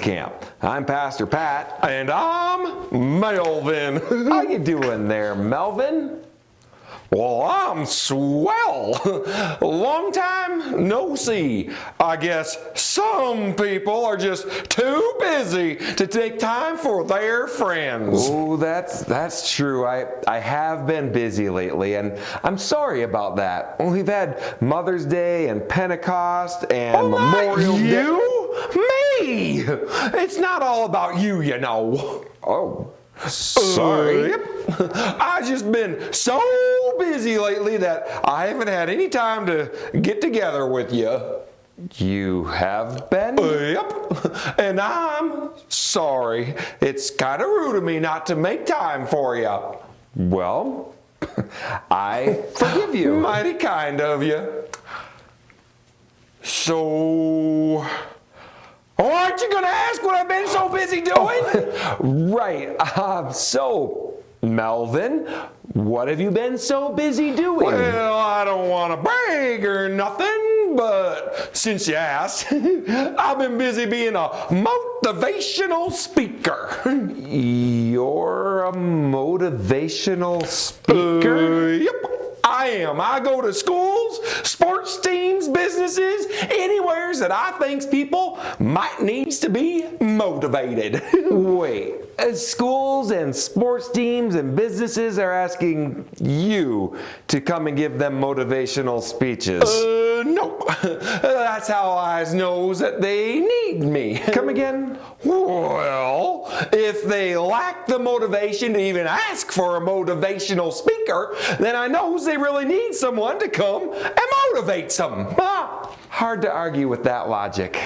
Camp. I'm Pastor Pat. And I'm Melvin. How you doing there, Melvin? Well, I'm swell. Long time no see. I guess some people are just too busy to take time for their friends. Oh, that's true. I have been busy lately, and I'm sorry about that. We've had Mother's Day and Pentecost and Memorial Day. You? Me! It's not all about you, you know. Oh, sorry. Yep. I've just been so busy lately that I haven't had any time to get together with you. You have been? Yep. And I'm sorry. It's kind of rude of me not to make time for you. Well, I forgive you. Mighty kind of you. So, aren't you going to ask what I've been so busy doing? Right. So, Melvin, what have you been so busy doing? Well, I don't want to brag or nothing, but since you asked, I've been busy being a motivational speaker. You're a motivational speaker? Yep. I am. I go to schools, sports teams, businesses, anywheres that I think people might needs to be motivated. Wait, schools and sports teams and businesses are asking you to come and give them motivational speeches. Nope. That's how I knows that they need me. Come again? Well, if they lack the motivation to even ask for a motivational speaker, then I knows they really need someone to come and motivate them. Hard to argue with that logic.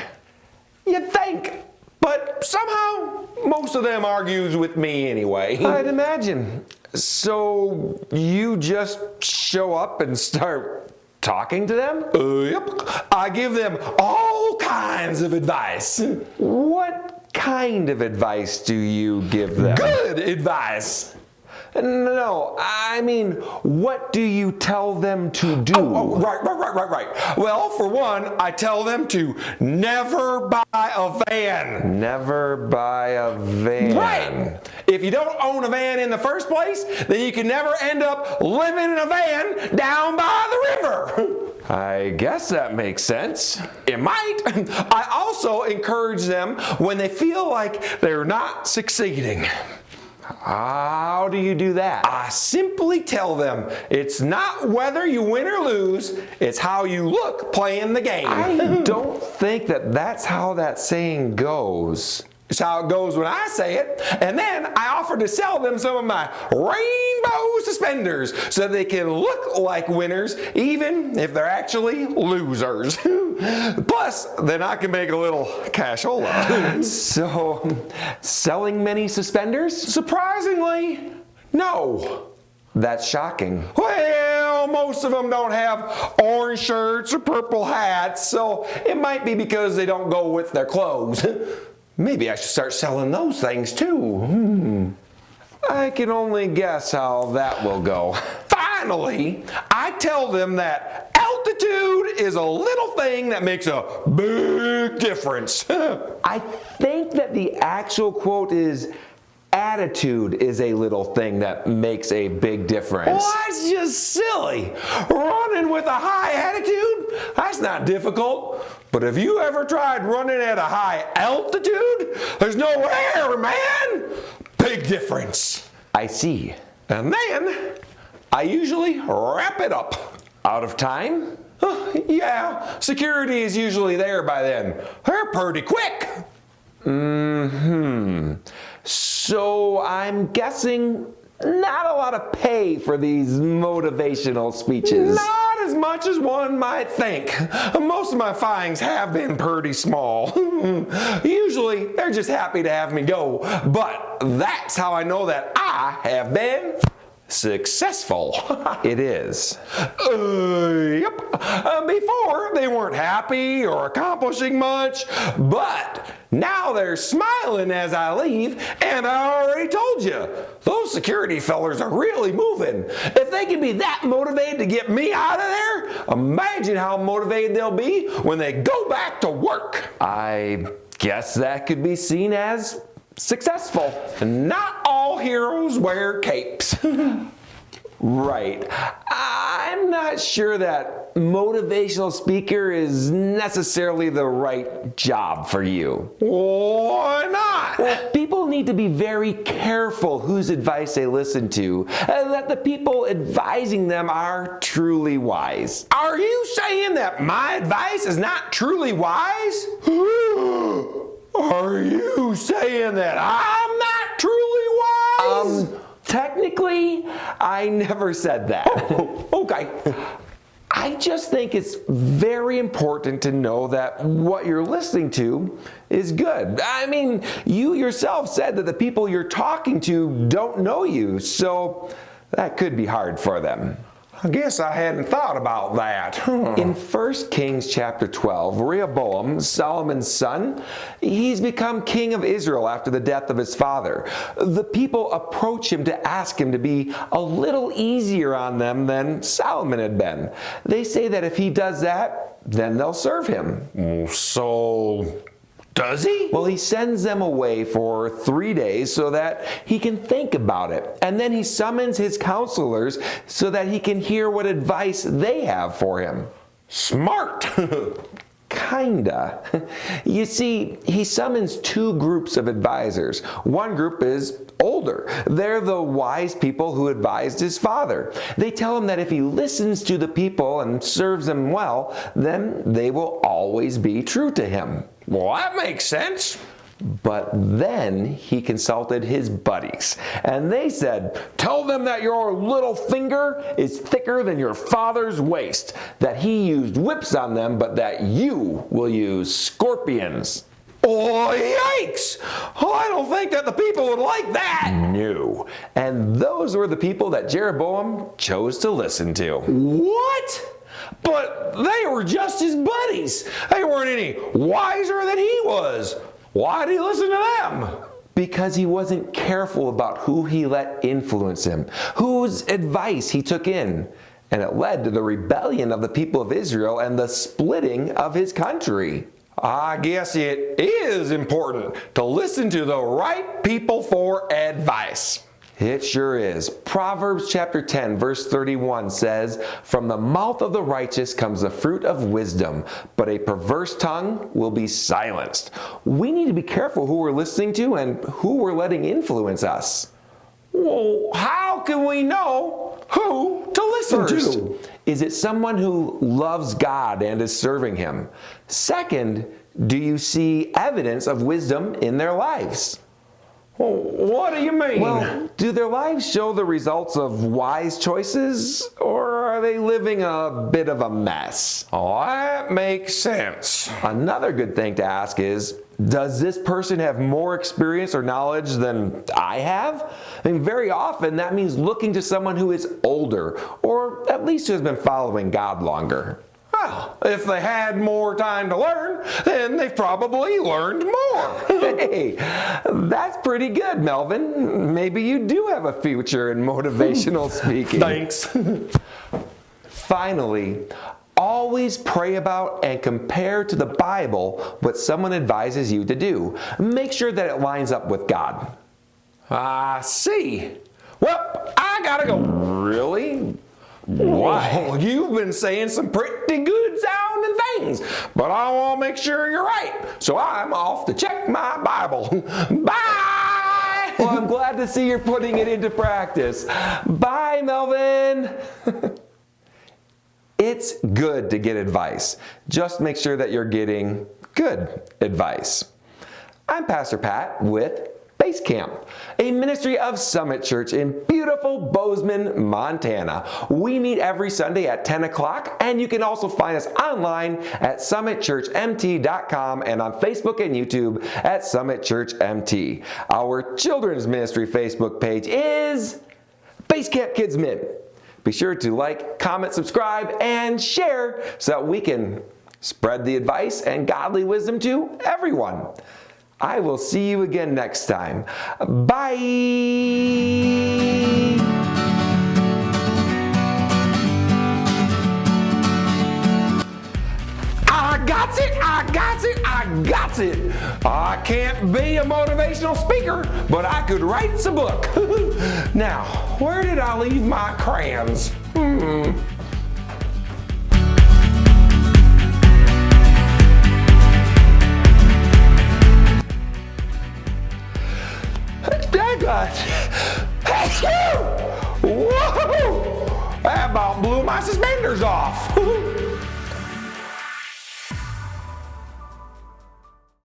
You'd think, but somehow most of them argues with me anyway. I'd imagine. So you just show up and start talking to them? Yep. I give them all kinds of advice. What kind of advice do you give them? Good advice. No, I mean, what do you tell them to do? Right. Well, for one, I tell them to never buy a van. Never buy a van. Right. If you don't own a van in the first place, then you can never end up living in a van down by the river. I guess that makes sense. It might. I also encourage them when they feel like they're not succeeding. How do you do that? I simply tell them it's not whether you win or lose, it's how you look playing the game. I don't think that's how that saying goes. It's how it goes when I say it. And then I offer to sell them some of my rainbow suspenders so they can look like winners even if they're actually losers. Plus, then I can make a little cashola. So, selling many suspenders? Surprisingly, no. That's shocking. Well, most of them don't have orange shirts or purple hats, so it might be because they don't go with their clothes. Maybe I should start selling those things too. I can only guess how that will go. Finally, I tell them that altitude is a little thing that makes a big difference. I think that the actual quote is, attitude is a little thing that makes a big difference. Well, that's just silly. Running with a high attitude, that's not difficult. But have you ever tried running at a high altitude? There's no air, man. Big difference. I see. And then I usually wrap it up. Out of time? Yeah, security is usually there by then. They're pretty quick. So I'm guessing not a lot of pay for these motivational speeches. Not as much as one might think. Most of my findings have been pretty small. Usually, they're just happy to have me go. But that's how I know that I have been successful. It is. Yep. Before, they weren't happy or accomplishing much, but now they're smiling as I leave, and I already told you, those security fellers are really moving. If they can be that motivated to get me out of there, imagine how motivated they'll be when they go back to work. I guess that could be seen as successful. Not all heroes wear capes. Right. I'm not sure that motivational speaker is necessarily the right job for you. Why not? Well, people need to be very careful whose advice they listen to, and that the people advising them are truly wise. Are you saying that my advice is not truly wise? Are you saying that I'm not truly wise? Technically, I never said that. Okay. I just think it's very important to know that what you're listening to is good. I mean, you yourself said that the people you're talking to don't know you, so that could be hard for them. I guess I hadn't thought about that. In 1 Kings chapter 12, Rehoboam, Solomon's son, he's become king of Israel after the death of his father. The people approach him to ask him to be a little easier on them than Solomon had been. They say that if he does that, then they'll serve him. So, does he? Well, he sends them away for 3 days so that he can think about it. And then he summons his counselors so that he can hear what advice they have for him. Smart. Kinda. You see, he summons two groups of advisors. One group is older. They're the wise people who advised his father. They tell him that if he listens to the people and serves them well, then they will always be true to him. Well, that makes sense. But then he consulted his buddies, and they said, "Tell them that your little finger is thicker than your father's waist, that he used whips on them, but that you will use scorpions." Oh, yikes! Oh, I don't think that the people would like that. No. And those were the people that Jeroboam chose to listen to. What? But they were just his buddies. They weren't any wiser than he was. Why did he listen to them? Because he wasn't careful about who he let influence him, whose advice he took in. And it led to the rebellion of the people of Israel and the splitting of his country. I guess it is important to listen to the right people for advice. It sure is. Proverbs chapter 10 verse 31 says, "From the mouth of the righteous comes the fruit of wisdom, but a perverse tongue will be silenced." We need to be careful who we're listening to and who we're letting influence us. Well, how can we know who to listen First, to? is it someone who loves God and is serving Him? Second, do you see evidence of wisdom in their lives? Well, what do you mean? Well, do their lives show the results of wise choices, or are they living a bit of a mess? Oh, that makes sense. Another good thing to ask is, does this person have more experience or knowledge than I have? I mean, very often that means looking to someone who is older, or at least who has been following God longer. Well, if they had more time to learn, then they've probably learned more. Hey, that's pretty good, Melvin. Maybe you do have a future in motivational speaking. Thanks. Finally, always pray about and compare to the Bible what someone advises you to do. Make sure that it lines up with God. I see. Well, I gotta go. Really? Why? Well, you've been saying some pretty good sounding things, but I want to make sure you're right. So I'm off to check my Bible. Bye! Well, I'm glad to see you're putting it into practice. Bye, Melvin. It's good to get advice. Just make sure that you're getting good advice. I'm Pastor Pat with Base Camp, a ministry of Summit Church in beautiful Bozeman, Montana. We meet every Sunday at 10 o'clock, and you can also find us online at summitchurchmt.com and on Facebook and YouTube at Summit Church MT. Our children's ministry Facebook page is Base Camp Kids Min. Be sure to like, comment, subscribe, and share so that we can spread the advice and godly wisdom to everyone. I will see you again next time. Bye! I got it! got it. I can't be a motivational speaker, but I could write a book. Now, where did I leave my crayons? Daggone. Whoa! That about blew my suspenders off.